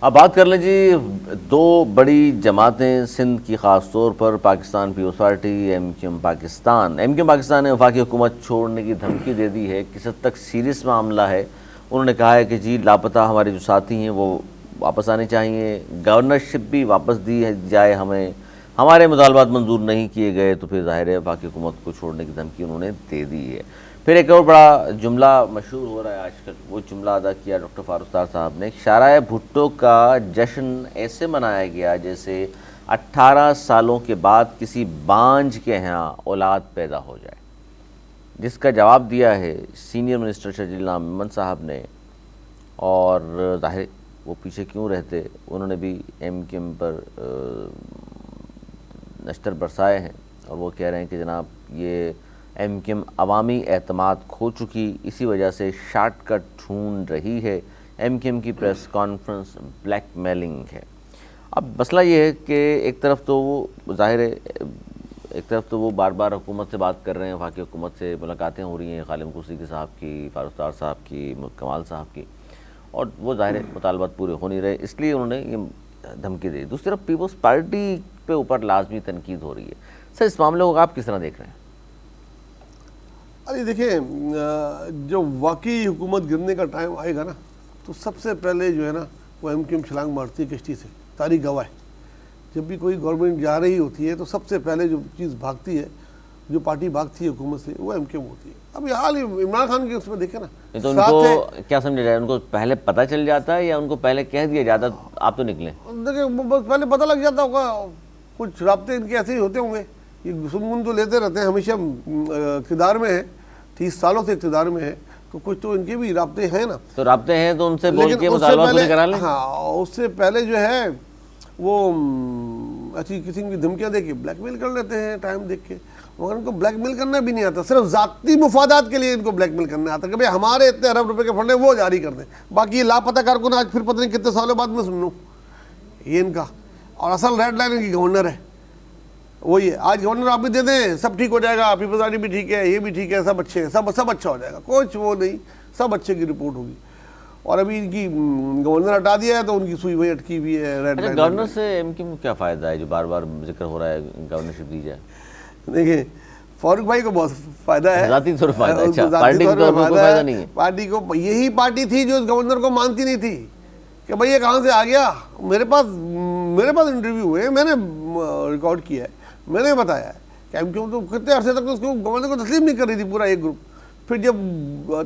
अब बात कर लें जी, दो बड़ी जमातें सिंध की ख़ास तौर पर पाकिस्तान पीपल्स पार्टी एमक्यूएम पाकिस्तान ने वफाकी हुकूमत छोड़ने की धमकी दे दी है। किस हद तक सीरियस मामला है। उन्होंने कहा है कि जी लापता हमारे जो साथी हैं वो वापस आने चाहिए, गवर्नरशिप भी वापस दी जाए हमें, हमारे मुतालबात मंजूर नहीं किए गए तो फिर ज़ाहिर है वफाकी हुकूमत को छोड़ने की धमकी उन्होंने दे दी है। फिर एक और बड़ा जुमला मशहूर हो रहा है आजकल, वो जुमला अदा किया डॉक्टर फारूक साहब ने। शाराय भुट्टो का जश्न ऐसे मनाया गया जैसे 18 सालों के बाद किसी बांझ के यहाँ औलाद पैदा हो जाए, जिसका जवाब दिया है सीनियर मिनिस्टर शजील मेमन साहब ने। और ज़ाहिर वो पीछे क्यों रहते, उन्होंने भी एमक्यूएम पर नश्तर बरसाए हैं और वो कह रहे हैं कि जनाब ये एमक्यूएम अवामी एतमाद खो चुकी, इसी वजह से शॉर्टकट ढूंढ रही है। एमक्यूएम की प्रेस कॉन्फ्रेंस ब्लैकमेलिंग है। अब मसला ये है कि एक तरफ तो वो ज़ाहिर है, एक तरफ तो वो बार बार हुकूमत से बात कर रहे हैं, वफाकी हुकूमत से मुलाकातें हो रही हैं, खालिद कुर्सी साहब की, फारूक साहब की, कमाल साहब की, और वो ज़ाहिर मुतालबात पूरे हो नहीं रहे, इसलिए उन्होंने ये धमकी दी। दूसरी तरफ पीपल्स पार्टी पे ऊपर लाजमी तनकीद हो रही है। सर, इस मामले को आप किस तरह देख रहे हैं? अरे देखिए, जो वाकई हुकूमत गिरने का टाइम आएगा ना, तो सबसे पहले जो है ना वो एमक्यूएम छलांग मारती है कश्ती से। तारीख गवाह है, जब भी कोई गवर्नमेंट जा रही होती है तो सबसे पहले जो चीज़ भागती है, जो पार्टी भागती है हुकूमत से, वो एमक्यूएम होती है। अब हाल ही इमरान खान के उसमें देखे ना, तो उनको क्या समझा जाए, उनको पहले पता चल जाता है या उनको पहले कह दिया जाता आप तो निकले? देखिए, पहले पता लग जाता होगा, कुछ राब्ते इनके ऐसे ही होते होंगे। ये सुनगुन तो लेते रहते हैं, हमेशा इक़्तिदार में है, 30 सालों से इक़्तिदार में है, तो कुछ तो इनके भी राब्ते हैं ना। तो राब्ते हैं तो उनसे बोल के मुतालबा पूरे करा लें। हाँ, उससे पहले जो है वो अच्छी किस्म की धमकियाँ दे के ब्लैकमेल कर लेते हैं टाइम देख के। मगर उनको ब्लैकमेल करना भी नहीं आता, सिर्फ ज़ाती मुफादात के लिए इनको ब्लैकमेल करना आता कि भाई हमारे इतने अरब रुपए के फंड है वो जारी कर दें, बाकी लापता कारकुन आज फिर पता नहीं कितने सालों बाद में सुन लूँ, ये इनका। और असल रेड लाइन इनकी गवर्नर है, वही है। आज गवर्नर आप भी दे दें सब ठीक हो जाएगा, पीपल्स पार्टी भी ठीक है, ये भी ठीक है, सब अच्छे हैं, सब अच्छा हो जाएगा, कुछ वो नहीं, सब अच्छे की रिपोर्ट होगी। और अभी इनकी गवर्नर हटा दिया है तो उनकी सुई वही अटकी हुई है रेड लाइन। गवर्नर से एमक्यूएम को क्या फ़ायदा है जो बार बार जिक्र हो रहा है गवर्नरशिप दी जाए? देखिए, फारूक भाई को बहुत फायदा है, ज़ाती तौर पर फायदा है। अच्छा, पार्टी को फायदा नहीं है? पार्टी को, यही पार्टी थी जो गवर्नर को मानती नहीं थी कि भाई ये कहाँ से आ गया। मेरे पास इंटरव्यू हुए, मैंने रिकॉर्ड किया है, मैंने बताया है कि एमक्यूएम तो कितने अरसे तक उसको गवर्नर को तस्लीम नहीं कर रही थी, पूरा एक ग्रुप। फिर जब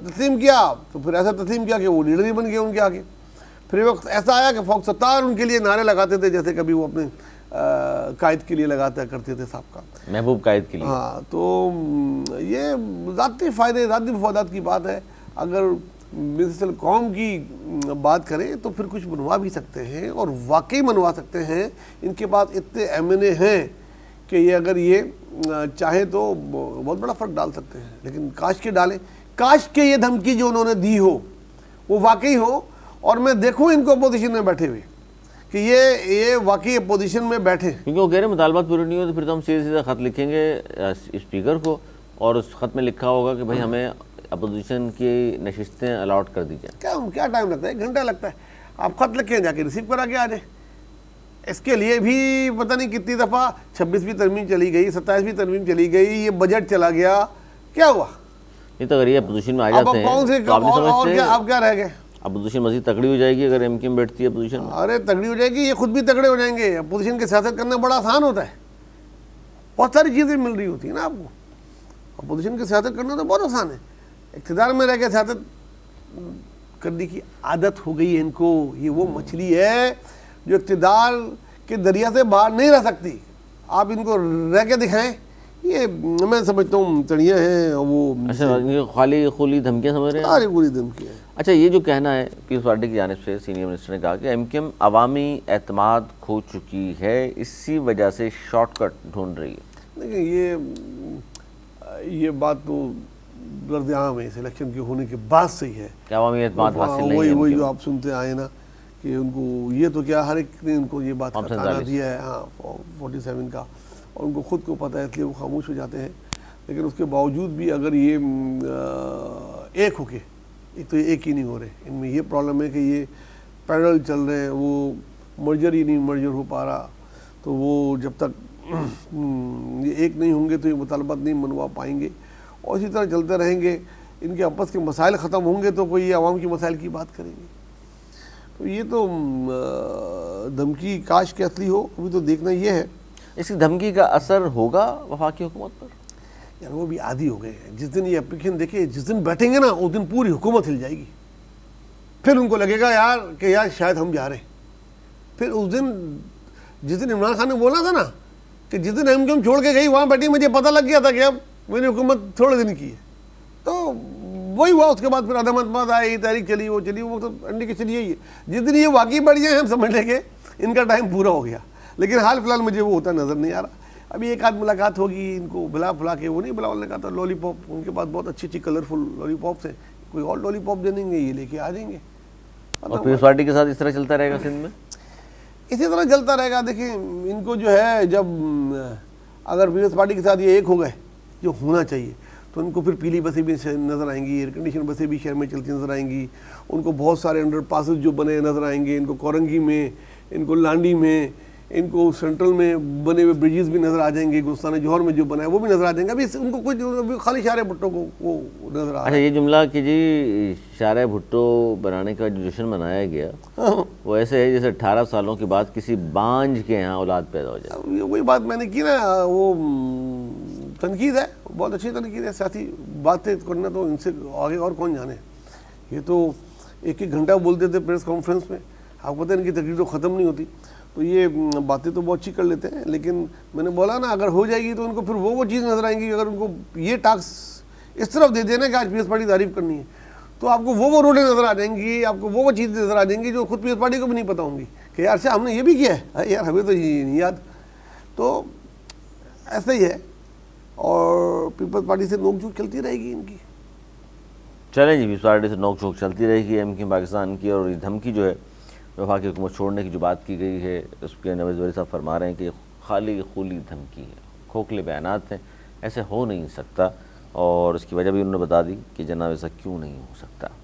तस्लीम किया तो फिर ऐसा तस्लीम किया कि वो लीडर ही बन गए उनके आगे। फिर वक्त ऐसा आया कि फौक सत्तार उनके लिए नारे लगाते थे, जैसे कभी वो अपने कायद के लिए लगाते करते थे साहब का, महबूब कायद के लिए। हाँ, तो ये ज़ाती फ़ायदे, ज़ाती मफादात की बात है। अगर मिसल कौम की बात करें तो फिर कुछ बनवा भी सकते हैं, और वाकई मनवा सकते हैं। इनके पास इतने एमएनए हैं कि ये अगर ये चाहे तो बहुत बड़ा फ़र्क डाल सकते हैं। लेकिन काश के डालें, काश के ये धमकी जो उन्होंने दी हो वो वाकई हो, और मैं देखूँ इनको अपोजिशन में बैठे हुए कि ये वाकई अपोजिशन में बैठे, क्योंकि वो कह रहे हैं मुतालबात पूरे नहीं हो तो फिर तो हम सीधे सीधा ख़त लिखेंगे स्पीकर को, और उस ख़त में लिखा होगा कि भाई हमें अपोजिशन की नशिस्तें अलाउट कर दी जाए। क्या टाइम लगता है? 1 घंटा लगता है। आप ख़त लिखें, जाके रिसीव करा के आ जाए। इसके लिए भी पता नहीं कितनी दफ़ा 26वीं तरमीम चली गई, 27वीं तरमीम चली गई, ये बजट चला गया, क्या हुआ? ये तो अगर ये अपोजिशन में आ जाते हैं कौन से तो आप नहीं समझते आप क्या रह गए? अपोजिशन मज़ीद तगड़ी हो जाएगी अगर एमक्यूएम बैठती है अपोजिशन में। अरे तगड़ी हो जाएगी, ये खुद भी तगड़े हो जाएंगे। अपोजिशन की सियासत करना बड़ा आसान होता है, बहुत सारी चीज़ें मिल रही होती है ना आपको। अपोजिशन की सियासत करना तो बहुत आसान है। इक़्तिदार में रह के सियासत करने की आदत हो गई है इनको। ये वो मछली है जो इक़्तिदार के दरिया से बाहर नहीं रह सकती। आप इनको रह के दिखाएं, ये मैं समझता हूँ तड़ियाँ हैं वो। अच्छा, खाली खुली धमकियाँ समझ रहे हैं? सारी पूरी धमकियाँ। अच्छा, ये जो कहना है पीपल्स पार्टी की जानिब से सीनियर मिनिस्टर ने कहा कि एमक्यूएम अवामी एतमाद खो चुकी है, इसी वजह से शॉर्टकट ढूंढ रही है। देखिए, ये बात तो गर्द आम है, इस इलेक्शन के होने के बाद से ही है कि अवामी एतमाद हासिल नहीं है। वही जो आप सुनते आए ना कि उनको ये तो क्या, हर एक ने उनको ये बात का ताना दिया है, हाँ 47 का, और उनको खुद को पता है, इसलिए वो खामोश हो जाते हैं। लेकिन उसके बावजूद भी अगर ये एक होके, एक तो ये एक ही नहीं हो रहे, इनमें ये प्रॉब्लम है कि ये पैरल चल रहे हैं, वो मर्जर ही नहीं मर्जर हो पा रहा, तो वो जब तक ये एक नहीं होंगे तो ये मुतालबात नहीं मनवा पाएंगे, और इसी तरह चलते रहेंगे। इनके आपस के मसाइल ख़त्म होंगे तो कोई ये आवाम की मसाइल की बात करेंगे। तो ये तो धमकी काश के असली हो, अभी तो देखना ये है। इसकी धमकी का असर होगा वफाकी हुकूमत पर? यार वो भी आदी हो गए हैं। जिस दिन ये एप्लीकेशन देखे, जिस दिन बैठेंगे ना, उस दिन पूरी हुकूमत हिल जाएगी। फिर उनको लगेगा यार कि यार शायद हम जा रहे हैं। फिर उस दिन जिस दिन इमरान खान ने बोला था ना कि जिस दिन एमक्यूएम छोड़ के गई वहाँ बैठी, मुझे पता लग गया था कि अब मेरी हुकूमत थोड़े दिन की है। तो वही हुआ। उसके बाद फिर अदमत बाद आई, तारीख चली, वो चली, वो तो इंडिकेशन यही है। जिस दिन ये वाकई बढ़ जाए हम समझ लेंगे इनका टाइम पूरा हो गया। लेकिन हाल फिलहाल मुझे वो होता नज़र नहीं आ रहा। अभी एक आध मुलाकात होगी, इनको बुला फुला के, वो नहीं बुला ने कहा था लॉलीपॉप, उनके पास बहुत अच्छी अच्छी कलरफुल लॉलीपॉप्स हैं, कोई और लॉलीपॉप दे देंगे, ये लेके आ जाएंगे। और पीपल्स पार्टी के साथ इस तरह चलता रहेगा सिंध में? इसी तरह चलता रहेगा। देखिए इनको जो है, जब अगर पीपल्स पार्टी के साथ ये एक हो गए जो होना चाहिए, तो उनको फिर पीली बसें भी नज़र आएंगी, एयर कंडीशन बसें भी शहर में चलती नज़र आएंगी, उनको बहुत सारे अंडर पासेस जो बने नज़र आएंगे, इनको कोरंगी में, इनको लांडी में, इनको सेंट्रल में बने हुए ब्रिजेस भी नज़र आ जाएंगे, गुस्तान जौहर में जो बना है वो भी नज़र आ जाएंगे। अभी उनको कुछ खाली शारे भुट्टो को वो नज़र आ रहा है। अच्छा, ये जुमला कि जी शारे भुट्टो बनाने का जो जश्न मनाया गया, वो ऐसे है जैसे 18 सालों के बाद किसी बांझ के यहाँ औलाद पैदा हो जाए। ये वही बात मैंने की ना, वो तनकीद है, बहुत अच्छी तनकीद है। सियासी बातें करना तो इनसे आगे और कौन जाने। ये तो एक एक घंटा बोलते थे प्रेस कॉन्फ्रेंस में, आपको पता है इनकी तकरीर तो ख़त्म नहीं होती। तो ये बातें तो बहुत अच्छी कर लेते हैं, लेकिन मैंने बोला ना अगर हो जाएगी तो उनको फिर वो चीज़ नज़र आएंगी। अगर उनको ये टास्क इस तरफ दे देना कि आज पीपल्स पार्टी तारीफ करनी है, तो आपको वो रोडें नज़र आ जाएंगी, आपको वो चीज़ नज़र आ जाएंगी जो खुद पीपल्स पार्टी को भी नहीं पता होंगी कि यार से हमने ये भी किया है, यार हमें तो ये नहीं याद। तो ऐसा ही है, और पीपल्स पार्टी से नोक-झोंक चलती रहेगी इनकी। चलें जी, पीपल्स पार्टी से नोक-झोंक चलती रहेगी एमक्यूएम पाकिस्तान की। और ये धमकी जो है वफाकी हुकूमत छोड़ने की जो बात की गई है, उसके नवाज़ शरीफ साहब फरमा रहे हैं कि खाली खुली धमकी है, खोखले बयानात हैं, ऐसे हो नहीं सकता। और उसकी वजह भी उन्होंने बता दी कि जनाब ऐसा क्यों नहीं हो सकता।